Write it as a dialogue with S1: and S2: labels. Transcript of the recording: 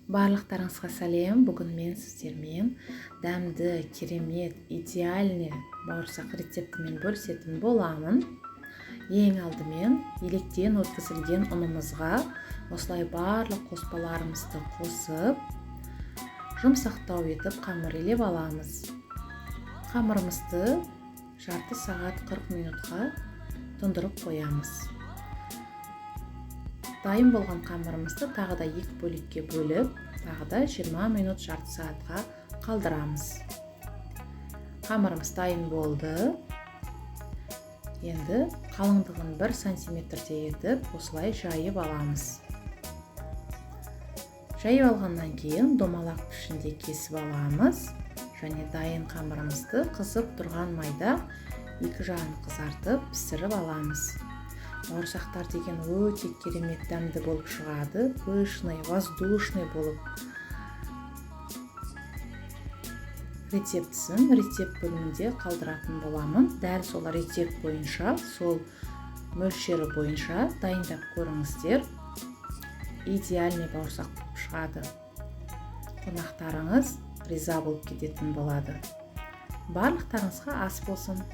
S1: Барлықтарыңызға сәлем. Бүгін мен сіздермен дәмді, керемет, идеальный бауырсақ рецептімен бөлісетін боламын. Ең алдымен електен өткізілген ұнымызға осылай барлық қоспаларымызды қосып, жұмсақтау етіп қамыр илеп аламыз. Қамырымызды жарты сағат 40 минутқа тұндырып қоямыз. Дайын болған қамырымызды тағы да 2 бөлікке бөліп, тағы да 20 минут жарты сағатқа қалдырамыз. Қамырымыз дайын болды. Енді қалыңдығын 1 сантиметрде етіп, осылай жайып аламыз. Жайып алғаннан кейін домалақ пішінде кесіп аламыз. Және дайын қамырымызды қызып тұрған майда 2 жағын қызартып пісіріп аламыз. Бауырсақтар деген өте керемет дәмді болып шығады. Пышный, воздушный болып. Рецептісін рецепт бөлімінде қалдыратын боламын. Дәл сол рецепт бойынша, сол мөлшері бойынша дайындап көріңіздер. Идеальный бауырсақ болып шығады. Қонақтарыңыз риза болып кететін болады. Барлықтарыңызға ас болсын.